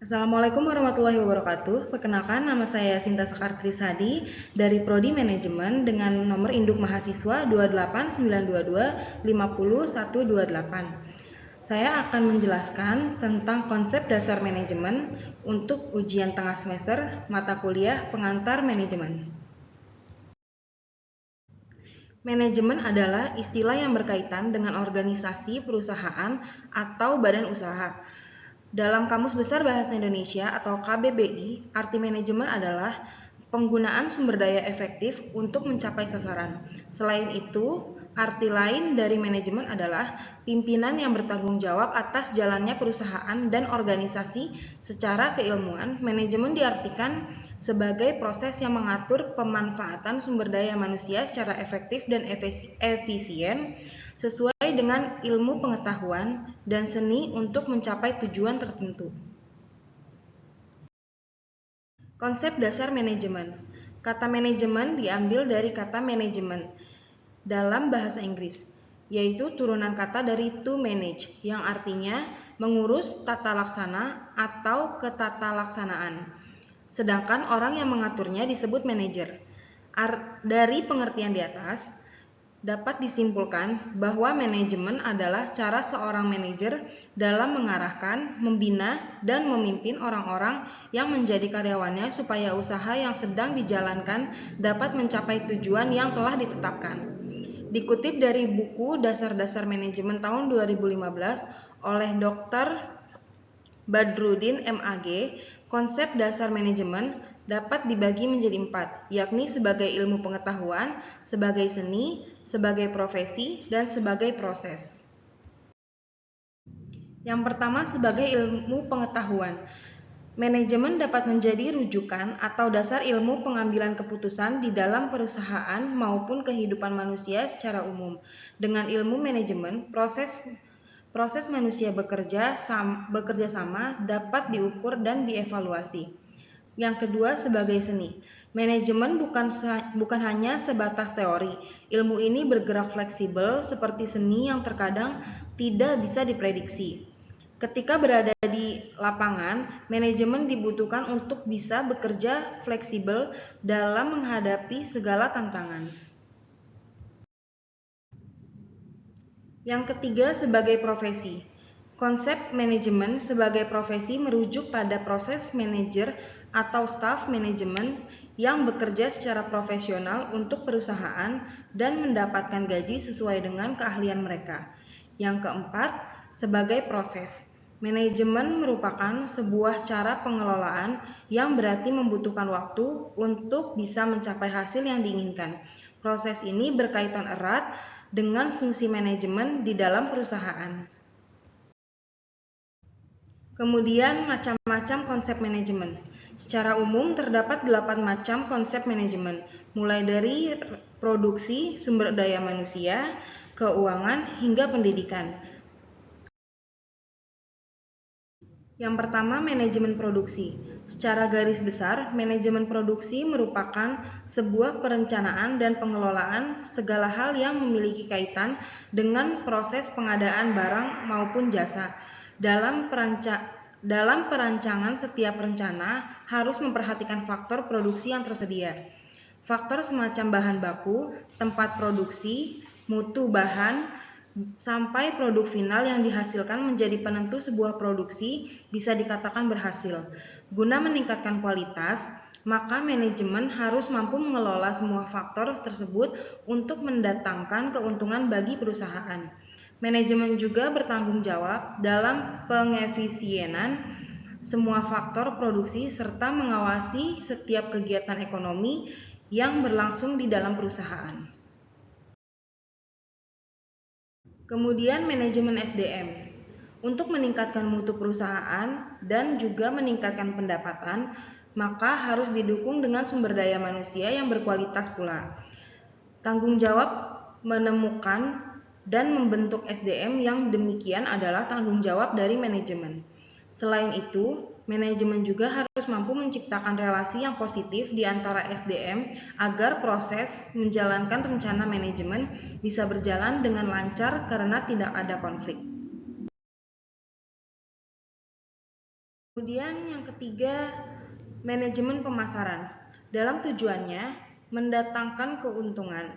Assalamualaikum warahmatullahi wabarakatuh. Perkenalkan, nama saya Sinta Sekartri Sadi dari Prodi Manajemen dengan nomor induk mahasiswa 28922502128. Saya akan menjelaskan tentang konsep dasar manajemen untuk ujian tengah semester mata kuliah pengantar manajemen. Manajemen adalah istilah yang berkaitan dengan organisasi, perusahaan, atau badan usaha. Dalam Kamus Besar Bahasa Indonesia atau KBBI, arti manajemen adalah penggunaan sumber daya efektif untuk mencapai sasaran. Selain itu, arti lain dari manajemen adalah pimpinan yang bertanggung jawab atas jalannya perusahaan dan organisasi. Secara keilmuan, manajemen diartikan sebagai proses yang mengatur pemanfaatan sumber daya manusia secara efektif dan efisien sesuai dengan ilmu pengetahuan dan seni untuk mencapai tujuan tertentu. Konsep dasar manajemen. Kata manajemen diambil dari kata manajemen dalam bahasa Inggris, yaitu turunan kata dari to manage yang artinya mengurus tata laksana atau ketatalaksanaan. Sedangkan orang yang mengaturnya disebut manajer. Dari pengertian di atas, dapat disimpulkan bahwa manajemen adalah cara seorang manajer dalam mengarahkan, membina, dan memimpin orang-orang yang menjadi karyawannya supaya usaha yang sedang dijalankan dapat mencapai tujuan yang telah ditetapkan. Dikutip dari buku Dasar-Dasar Manajemen tahun 2015 oleh Dr. Badrudin MAG, konsep dasar manajemen dapat dibagi menjadi 4, yakni sebagai ilmu pengetahuan, sebagai seni, sebagai profesi, dan sebagai proses. Yang pertama, sebagai ilmu pengetahuan. Manajemen dapat menjadi rujukan atau dasar ilmu pengambilan keputusan di dalam perusahaan maupun kehidupan manusia secara umum. Dengan ilmu manajemen, proses manusia bekerja sama dapat diukur dan dievaluasi. Yang kedua, sebagai seni. Manajemen bukan hanya sebatas teori. Ilmu ini bergerak fleksibel seperti seni yang terkadang tidak bisa diprediksi. Ketika berada di lapangan, manajemen dibutuhkan untuk bisa bekerja fleksibel dalam menghadapi segala tantangan. Yang ketiga, sebagai profesi. Konsep manajemen sebagai profesi merujuk pada proses manajer atau staf manajemen yang bekerja secara profesional untuk perusahaan dan mendapatkan gaji sesuai dengan keahlian mereka. Yang keempat, sebagai proses. Manajemen merupakan sebuah cara pengelolaan yang berarti membutuhkan waktu untuk bisa mencapai hasil yang diinginkan. Proses ini berkaitan erat dengan fungsi manajemen di dalam perusahaan. Kemudian, macam-macam konsep manajemen. Secara umum, terdapat 8 macam konsep manajemen, mulai dari produksi, sumber daya manusia, keuangan, hingga pendidikan. Yang pertama, manajemen produksi. Secara garis besar, manajemen produksi merupakan sebuah perencanaan dan pengelolaan segala hal yang memiliki kaitan dengan proses pengadaan barang maupun jasa. Dalam perancangan setiap rencana harus memperhatikan faktor produksi yang tersedia. Faktor semacam bahan baku, tempat produksi, mutu bahan, sampai produk final yang dihasilkan menjadi penentu sebuah produksi bisa dikatakan berhasil. Guna meningkatkan kualitas, maka manajemen harus mampu mengelola semua faktor tersebut untuk mendatangkan keuntungan bagi perusahaan. Manajemen juga bertanggung jawab dalam pengefisienan semua faktor produksi serta mengawasi setiap kegiatan ekonomi yang berlangsung di dalam perusahaan. Kemudian manajemen SDM. Untuk meningkatkan mutu perusahaan dan juga meningkatkan pendapatan, maka harus didukung dengan sumber daya manusia yang berkualitas pula. Tanggung jawab menemukan dan membentuk SDM yang demikian adalah tanggung jawab dari manajemen. Selain itu, manajemen juga harus mampu menciptakan relasi yang positif di antara SDM agar proses menjalankan rencana manajemen bisa berjalan dengan lancar karena tidak ada konflik. Kemudian yang ketiga, manajemen pemasaran. Dalam tujuannya mendatangkan keuntungan.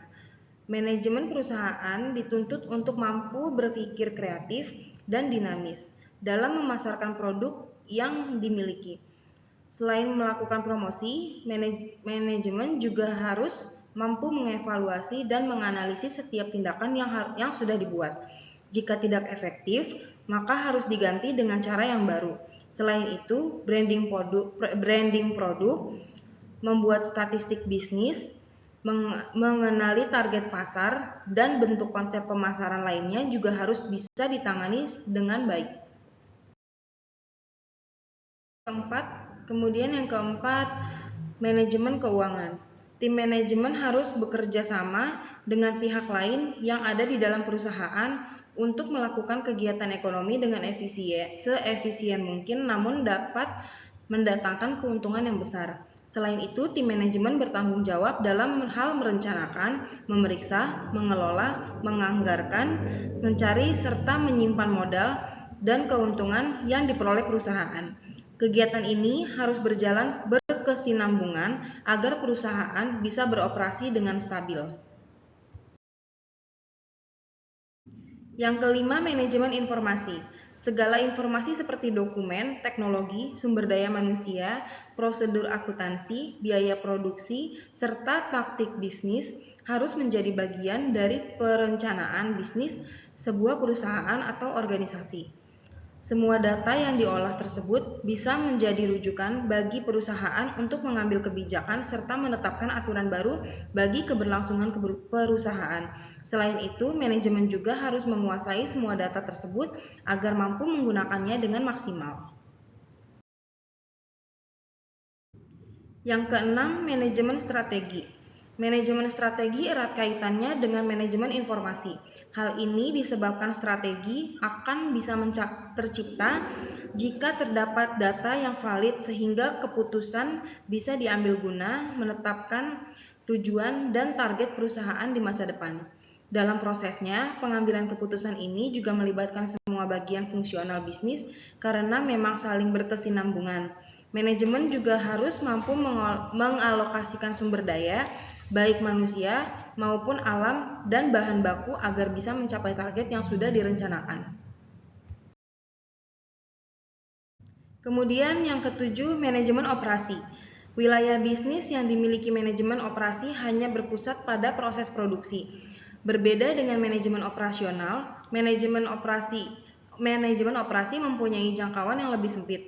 Manajemen perusahaan dituntut untuk mampu berpikir kreatif dan dinamis dalam memasarkan produk yang dimiliki. Selain melakukan promosi, manajemen juga harus mampu mengevaluasi dan menganalisis setiap tindakan yang sudah dibuat. Jika tidak efektif, maka harus diganti dengan cara yang baru. Selain itu, branding produk, membuat statistik bisnis, mengenali target pasar, dan bentuk konsep pemasaran lainnya juga harus bisa ditangani dengan baik. Kemudian yang keempat, manajemen keuangan. Tim manajemen harus bekerja sama dengan pihak lain yang ada di dalam perusahaan untuk melakukan kegiatan ekonomi dengan seefisien mungkin, namun dapat mendatangkan keuntungan yang besar. Selain itu, tim manajemen bertanggung jawab dalam hal merencanakan, memeriksa, mengelola, menganggarkan, mencari, serta menyimpan modal dan keuntungan yang diperoleh perusahaan. Kegiatan ini harus berjalan berkesinambungan agar perusahaan bisa beroperasi dengan stabil. Yang kelima, manajemen informasi. Segala informasi seperti dokumen, teknologi, sumber daya manusia, prosedur akuntansi, biaya produksi, serta taktik bisnis harus menjadi bagian dari perencanaan bisnis sebuah perusahaan atau organisasi. Semua data yang diolah tersebut bisa menjadi rujukan bagi perusahaan untuk mengambil kebijakan serta menetapkan aturan baru bagi keberlangsungan perusahaan. Selain itu, manajemen juga harus menguasai semua data tersebut agar mampu menggunakannya dengan maksimal. Yang keenam, manajemen strategi. Manajemen strategi erat kaitannya dengan manajemen informasi. Hal ini disebabkan strategi akan bisa tercipta jika terdapat data yang valid sehingga keputusan bisa diambil guna menetapkan tujuan dan target perusahaan di masa depan. Dalam prosesnya, pengambilan keputusan ini juga melibatkan semua bagian fungsional bisnis karena memang saling berkesinambungan. Manajemen juga harus mampu mengalokasikan sumber daya, baik manusia maupun alam dan bahan baku agar bisa mencapai target yang sudah direncanakan. Kemudian yang ketujuh, manajemen operasi. Wilayah bisnis yang dimiliki manajemen operasi hanya berpusat pada proses produksi. Berbeda dengan manajemen operasional, manajemen operasi mempunyai jangkauan yang lebih sempit.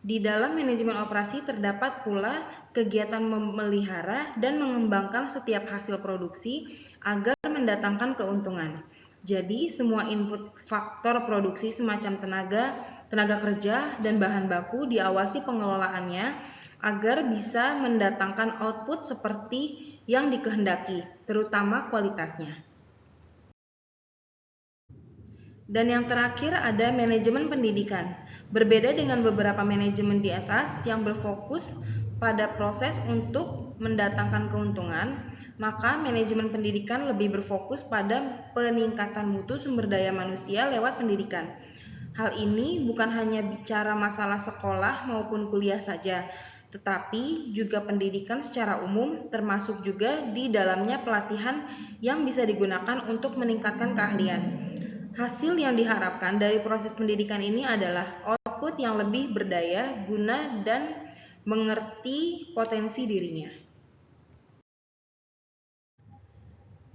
Di dalam manajemen operasi terdapat pula kegiatan memelihara dan mengembangkan setiap hasil produksi agar mendatangkan keuntungan. Jadi, semua input faktor produksi semacam tenaga kerja, dan bahan baku diawasi pengelolaannya agar bisa mendatangkan output seperti yang dikehendaki, terutama kualitasnya. Dan yang terakhir ada manajemen pendidikan. Berbeda dengan beberapa manajemen di atas yang berfokus pada proses untuk mendatangkan keuntungan, maka manajemen pendidikan lebih berfokus pada peningkatan mutu sumber daya manusia lewat pendidikan. Hal ini bukan hanya bicara masalah sekolah maupun kuliah saja, tetapi juga pendidikan secara umum, termasuk juga di dalamnya pelatihan yang bisa digunakan untuk meningkatkan keahlian. Hasil yang diharapkan dari proses pendidikan ini adalah output yang lebih berdaya guna dan mengerti potensi dirinya.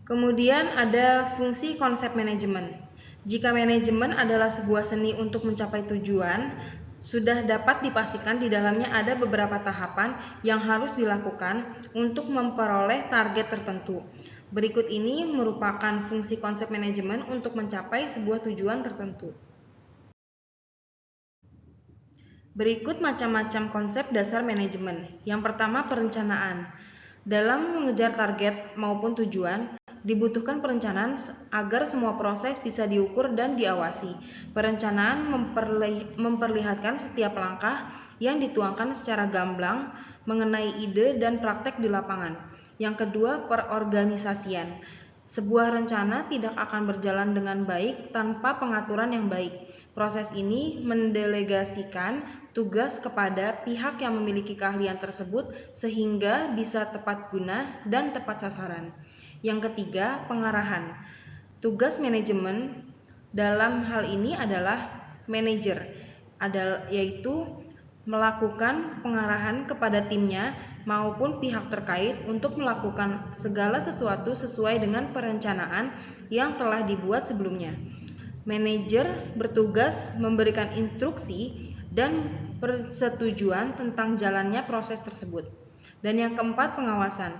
Kemudian ada fungsi konsep manajemen. Jika manajemen adalah sebuah seni untuk mencapai tujuan, sudah dapat dipastikan di dalamnya ada beberapa tahapan yang harus dilakukan untuk memperoleh target tertentu. Berikut ini merupakan fungsi konsep manajemen untuk mencapai sebuah tujuan tertentu. Berikut macam-macam konsep dasar manajemen. Yang pertama, perencanaan. Dalam mengejar target maupun tujuan, dibutuhkan perencanaan agar semua proses bisa diukur dan diawasi. Perencanaan memperlihatkan setiap langkah yang dituangkan secara gamblang mengenai ide dan praktek di lapangan. Yang kedua, perorganisasian. Sebuah rencana tidak akan berjalan dengan baik tanpa pengaturan yang baik. Proses ini mendelegasikan tugas kepada pihak yang memiliki keahlian tersebut sehingga bisa tepat guna dan tepat sasaran. Yang ketiga, pengarahan. Tugas manajemen dalam hal ini adalah manajer, yaitu melakukan pengarahan kepada timnya maupun pihak terkait untuk melakukan segala sesuatu sesuai dengan perencanaan yang telah dibuat sebelumnya. Manajer bertugas memberikan instruksi dan persetujuan tentang jalannya proses tersebut. Dan yang keempat, pengawasan.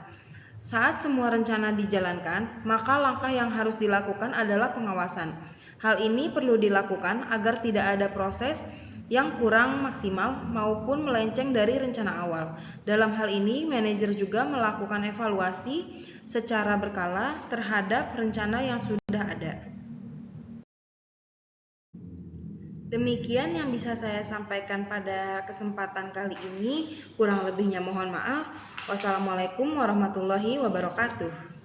Saat semua rencana dijalankan, maka langkah yang harus dilakukan adalah pengawasan. Hal ini perlu dilakukan agar tidak ada proses yang kurang maksimal maupun melenceng dari rencana awal. Dalam hal ini, manajer juga melakukan evaluasi secara berkala terhadap rencana yang sudah ada. Demikian yang bisa saya sampaikan pada kesempatan kali ini. Kurang lebihnya mohon maaf. Wassalamualaikum warahmatullahi wabarakatuh.